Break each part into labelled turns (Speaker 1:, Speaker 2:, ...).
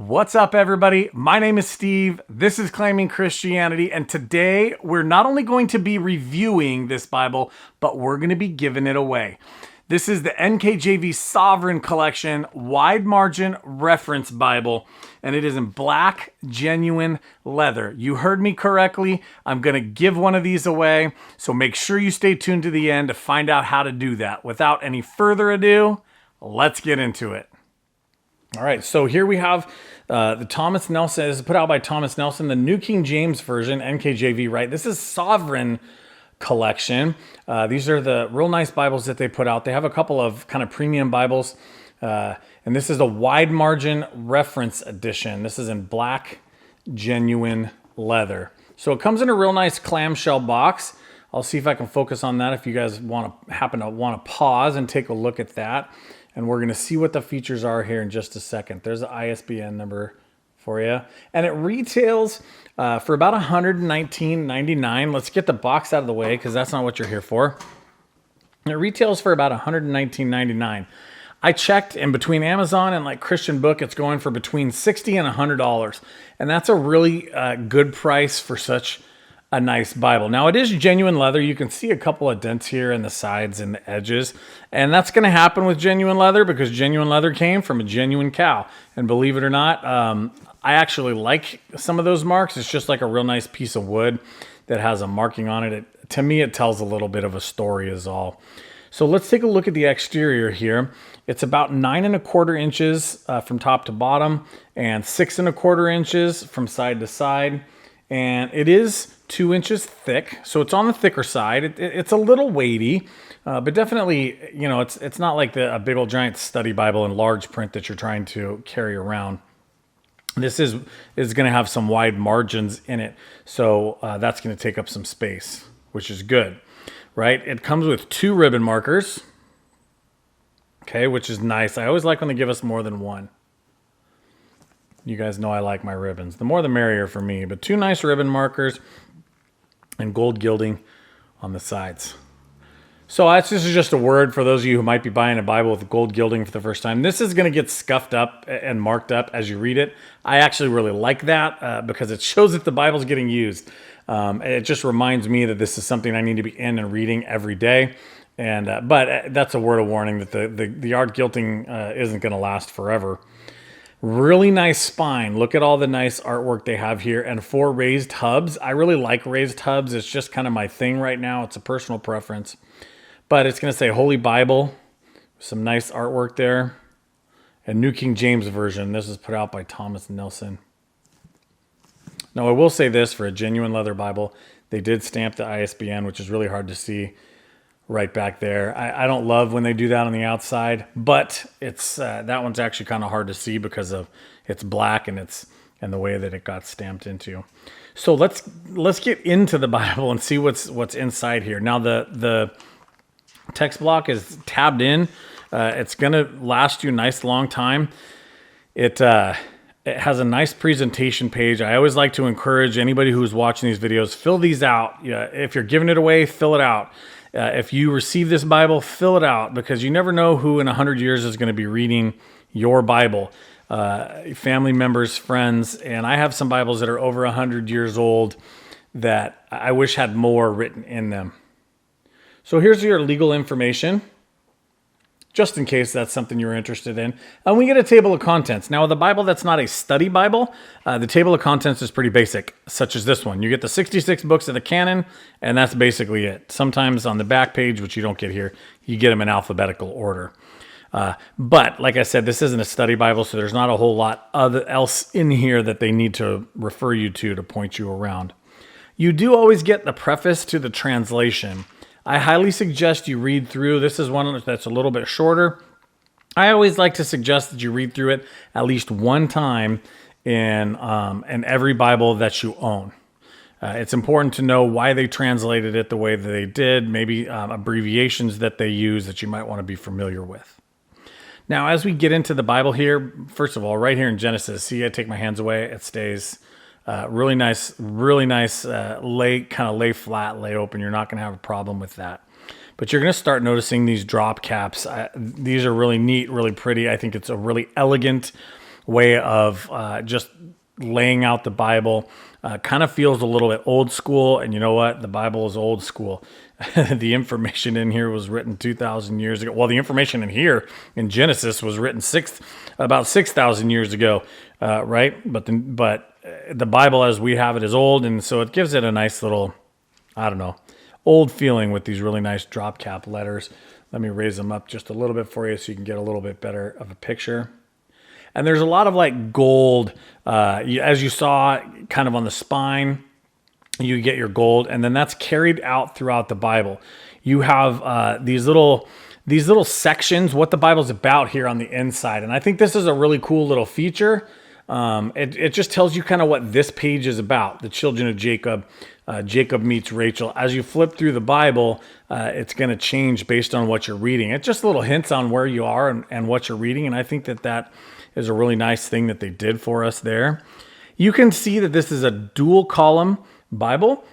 Speaker 1: What's up, everybody? My name is Steve. This is Claiming Christianity, and today we're not only going to be reviewing this Bible, but we're going to be giving it away. This is the NKJV Sovereign Collection Wide Margin Reference Bible, and it is in black, genuine leather. You heard me correctly. I'm going to give one of these away, so make sure you stay tuned to the end to find out how to do that. Without any further ado, let's get into it. All right, so here we have the Thomas Nelson. This is put out by Thomas Nelson, the New King James Version, NKJV, right? This is Sovereign Collection. These are the real nice Bibles that they put out. They have a couple of kind of premium Bibles, and this is a Wide Margin Reference Edition. This is in black, genuine leather. So it comes in a real nice clamshell box. I'll see if I can focus on that if you guys happen to want to pause and take a look at that. And we're going to see what the features are here in just a second. There's the ISBN number for you. And it retails for about $119.99. Let's get the box out of the way because that's not what you're here for. It retails for about $119.99. I checked, and between Amazon and like Christian Book, it's going for between $60 and $100. And that's a really good price for such a nice Bible. Now, it is genuine leather. You can see a couple of dents here in the sides and the edges. And that's going to happen with genuine leather because genuine leather came from a genuine cow. And believe it or not, I actually like some of those marks. It's just like a real nice piece of wood that has a marking on it. To me, it tells a little bit of a story is all. So let's take a look at the exterior here. It's about 9 1/4 inches from top to bottom and 6 1/4 inches from side to side. And it is 2 inches thick, so it's on the thicker side. It's a little weighty, but definitely, you know, it's not like a big old giant study Bible in large print that you're trying to carry around. This is going to have some wide margins in it, so that's going to take up some space, which is good, right? It comes with 2 ribbon markers, okay, which is nice. I always like when they give us more than one. You guys know I like my ribbons. The more the merrier for me, but 2 nice ribbon markers and gold gilding on the sides. So this is just a word for those of you who might be buying a Bible with gold gilding for the first time. This is going to get scuffed up and marked up as you read it. I actually really like that because it shows that the Bible's getting used. It just reminds me that this is something I need to be in and reading every day. And but that's a word of warning that the art gilding isn't going to last forever. Really nice spine. Look at all the nice artwork they have here, and 4 raised hubs. I really like raised hubs. It's just kind of my thing right now. It's a personal preference. But it's going to say Holy Bible. Some nice artwork there. And New King James Version. This is put out by Thomas Nelson. Now, I will say this, for a genuine leather Bible, they did stamp the ISBN, which is really hard to see right back there. I don't love when they do that on the outside, but it's that one's actually kind of hard to see because of it's black and the way that it got stamped into. So let's get into the Bible and see what's inside here. Now the text block is tabbed in. It's gonna last you a nice long time. It has a nice presentation page. I always like to encourage anybody who's watching these videos, fill these out. Yeah, if you're giving it away, fill it out. If you receive this Bible, fill it out because you never know who in 100 years is going to be reading your Bible. Family members, friends, and I have some Bibles that are over 100 years old that I wish had more written in them. So here's your legal information, just in case that's something you're interested in. And we get a table of contents. Now, with a Bible that's not a study Bible, the table of contents is pretty basic, such as this one. You get the 66 books of the canon, and that's basically it. Sometimes on the back page, which you don't get here, you get them in alphabetical order. But like I said, this isn't a study Bible, so there's not a whole lot else in here that they need to refer you to point you around. You do always get the preface to the translation. I highly suggest you read through. This is one that's a little bit shorter. I always like to suggest that you read through it at least one time in every Bible that you own. It's important to know why they translated it the way that they did, maybe abbreviations that they use that you might want to be familiar with. Now, as we get into the Bible here, first of all, right here in Genesis, see, I take my hands away, it stays really nice, lay flat, lay open. You're not going to have a problem with that. But you're going to start noticing these drop caps. These are really neat, really pretty. I think it's a really elegant way of just laying out the Bible. Kind of feels a little bit old school, and you know what? The Bible is old school. The information in here was written 2,000 years ago. Well, the information in here in Genesis was written about 6,000 years ago, right? But the Bible as we have it is old, and so it gives it a nice little, I don't know, old feeling with these really nice drop cap letters. Let me raise them up just a little bit for you so you can get a little bit better of a picture. And there's a lot of like gold, as you saw kind of on the spine, you get your gold, and then that's carried out throughout the Bible. You have these little sections, what the Bible's about here on the inside. And I think this is a really cool little feature. It just tells you kind of what this page is about. The children of Jacob. Jacob meets Rachel. As you flip through the Bible, it's going to change based on what you're reading. It's just little hints on where you are and what you're reading. And I think that is a really nice thing that they did for us there. You can see that this is a dual column Bible.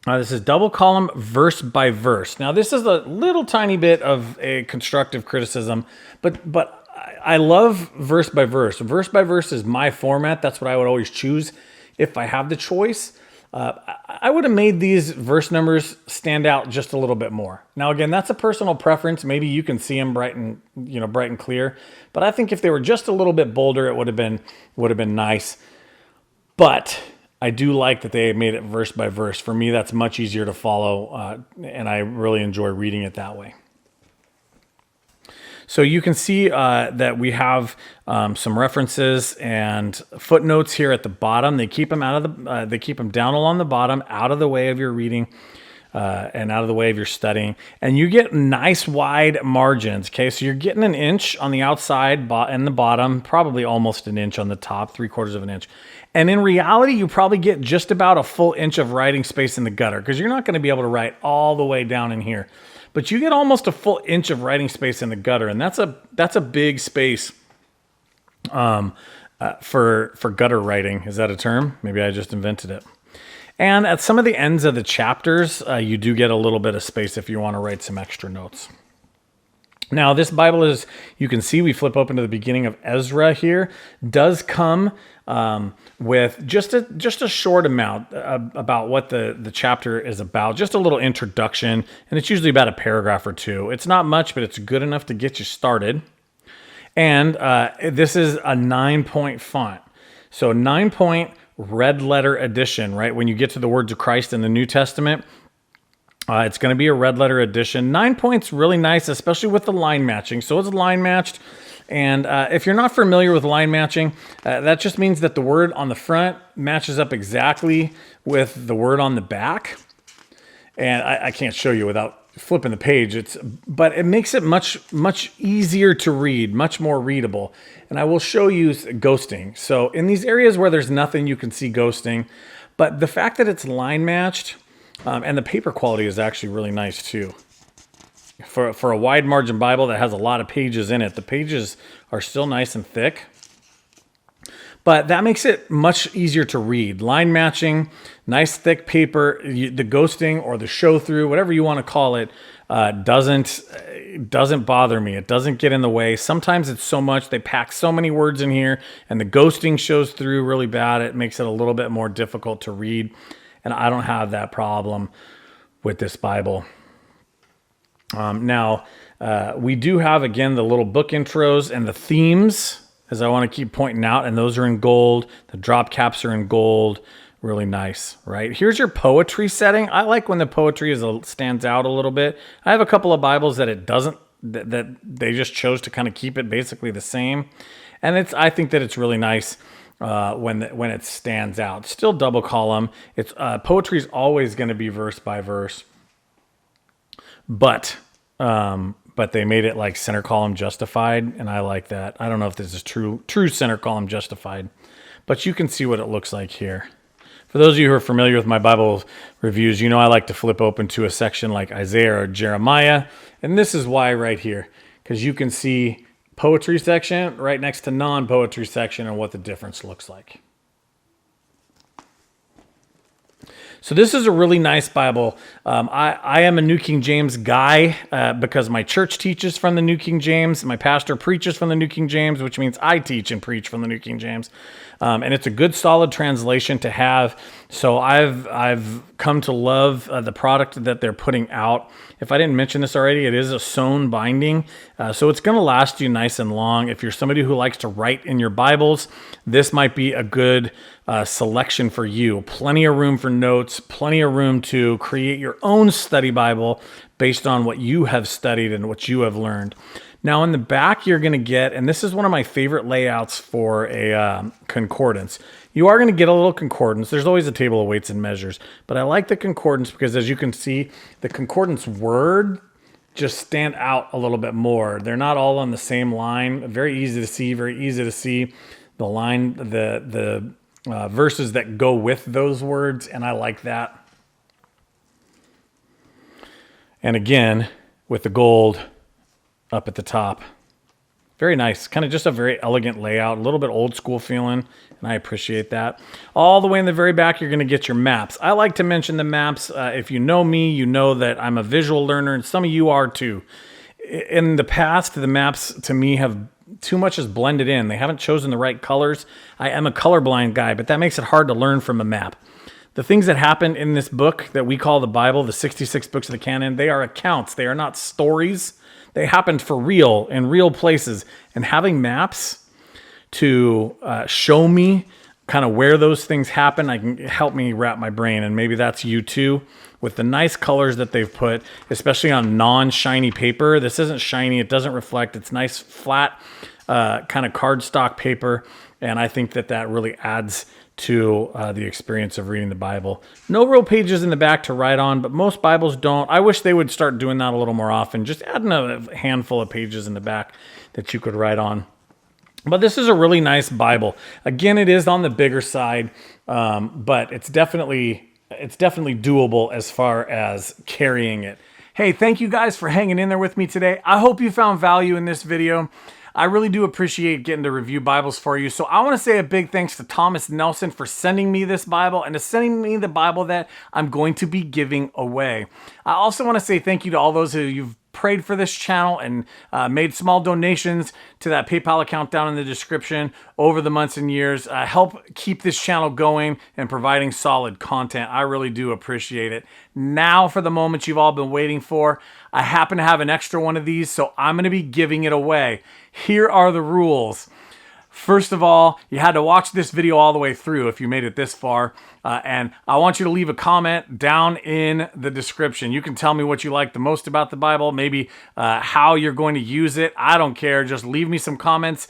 Speaker 1: This is double column verse by verse. Now, this is a little tiny bit of a constructive criticism, but I love verse by verse. Verse by verse is my format. That's what I would always choose if I have the choice. I would have made these verse numbers stand out just a little bit more. Now, again, that's a personal preference. Maybe you can see them bright and clear. But I think if they were just a little bit bolder, it would have been nice. But I do like that they made it verse by verse. For me, that's much easier to follow, and I really enjoy reading it that way. So you can see that we have some references and footnotes here at the bottom. They keep them they keep them down along the bottom, out of the way of your reading and out of the way of your studying. And you get nice wide margins. Okay, so you're getting an inch on the outside and the bottom, probably almost an inch on the top, 3/4 of an inch. And in reality, you probably get just about a full inch of writing space in the gutter, because you're not going to be able to write all the way down in here. But you get almost a full inch of writing space in the gutter, and that's a big space for gutter writing. Is that a term? Maybe I just invented it. And at some of the ends of the chapters, you do get a little bit of space if you want to write some extra notes. Now, this Bible is, you can see we flip open to the beginning of Ezra here, does come with just a short amount about what the chapter is about, just a little introduction, and it's usually about a paragraph or two. It's not much, but it's good enough to get you started. And this is a 9-point font. So 9-point red letter edition, right? When you get to the words of Christ in the New Testament, it's going to be a red letter edition. 9 points, really nice, especially with the line matching. So it's line matched. And if you're not familiar with line matching, that just means that the word on the front matches up exactly with the word on the back. And I can't show you without flipping the page. But it makes it much easier to read, much more readable. And I will show you ghosting. So in these areas where there's nothing, you can see ghosting. But the fact that it's line matched, and the paper quality is actually really nice too. For a wide margin Bible that has a lot of pages in it, the pages are still nice and thick. But that makes it much easier to read. Line matching, nice thick paper, the ghosting or the show through, whatever you want to call it, doesn't bother me. It doesn't get in the way. Sometimes it's so much, they pack so many words in here, and the ghosting shows through really bad. It makes it a little bit more difficult to read. And I don't have that problem with this Bible. Now, we do have, again, the little book intros and the themes, as I want to keep pointing out, and those are in gold. The drop caps are in gold. Really nice, right? Here's your poetry setting. I like when the poetry stands out a little bit. I have a couple of Bibles that it doesn't, that they just chose to kind of keep it basically the same. And I think that it's really nice when it stands out. Still double column. It's poetry is always going to be verse by verse, but they made it like center column justified, and I like that. I don't know if this is true center column justified, but you can see what it looks like here. For those of you who are familiar with my Bible reviews, you know I like to flip open to a section like Isaiah or Jeremiah, and this is why right here, because you can see poetry section right next to non-poetry section and what the difference looks like. So this is a really nice Bible. I am a New King James guy because my church teaches from the New King James. My pastor preaches from the New King James, which means I teach and preach from the New King James. And it's a good, solid translation to have. So I've come to love the product that they're putting out. If I didn't mention this already, it is a sewn binding. So it's going to last you nice and long. If you're somebody who likes to write in your Bibles, this might be a good selection for you. Plenty of room for notes, plenty of room to create your own study Bible based on what you have studied and what you have learned. Now in the back, you're going to get, and this is one of my favorite layouts for a concordance. You are going to get a little concordance. There's always a table of weights and measures, but I like the concordance because as you can see, the concordance word just stand out a little bit more. They're not all on the same line. Very easy to see, the line, the verses that go with those words, and I like that. And again, with the gold up at the top. Very nice. Kind of just a very elegant layout, a little bit old school feeling, and I appreciate that. All the way in the very back, you're going to get your maps. I like to mention the maps. If you know me, you know that I'm a visual learner, and some of you are too. In the past, the maps to me have too much is blended in. They haven't chosen the right colors. I am a colorblind guy, but that makes it hard to learn from a map. The things that happen in this book that we call the Bible, the 66 books of the canon, they are accounts. They are not stories. They happened for real in real places. And having maps to show me kind of where those things happen, I can help me wrap my brain. And maybe that's you too. With the nice colors that they've put, especially on non-shiny paper. This isn't shiny. It doesn't reflect. It's nice, flat, kind of cardstock paper. And I think that really adds to the experience of reading the Bible. No real pages in the back to write on, but most Bibles don't. I wish they would start doing that a little more often. Just adding a handful of pages in the back that you could write on. But this is a really nice Bible. Again, it is on the bigger side, but it's definitely doable as far as carrying it. Hey, thank you guys for hanging in there with me today. I hope you found value in this video. I really do appreciate getting to review Bibles for you. So I want to say a big thanks to Thomas Nelson for sending me this Bible and to sending me the Bible that I'm going to be giving away. I also want to say thank you to all those who you've prayed for this channel and made small donations to that PayPal account down in the description over the months and years. Help keep this channel going and providing solid content. I really do appreciate it. Now for the moment you've all been waiting for. I happen to have an extra one of these, so I'm going to be giving it away. Here are the rules. First of all, you had to watch this video all the way through if you made it this far. And I want you to leave a comment down in the description. You can tell me what you like the most about the Bible, maybe how you're going to use it. I don't care. Just leave me some comments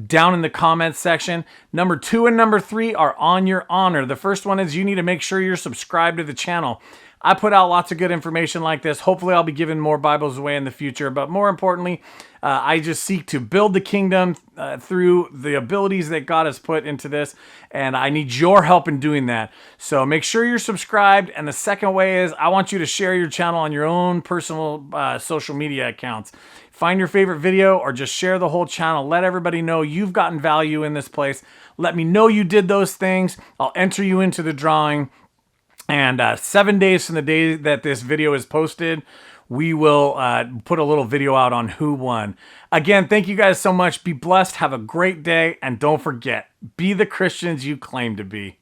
Speaker 1: down in the comments section. Number 2 and number 3 are on your honor. The first one is you need to make sure you're subscribed to the channel. I put out lots of good information like this. Hopefully I'll be giving more Bibles away in the future, but more importantly, I just seek to build the kingdom through the abilities that God has put into this, and I need your help in doing that. So make sure you're subscribed, and the second way is I want you to share your channel on your own personal social media accounts. Find your favorite video or just share the whole channel. Let everybody know you've gotten value in this place. Let me know you did those things. I'll enter you into the drawing. And 7 days from the day that this video is posted, we will put a little video out on who won. Again, thank you guys so much. Be blessed. Have a great day. And don't forget, be the Christians you claim to be.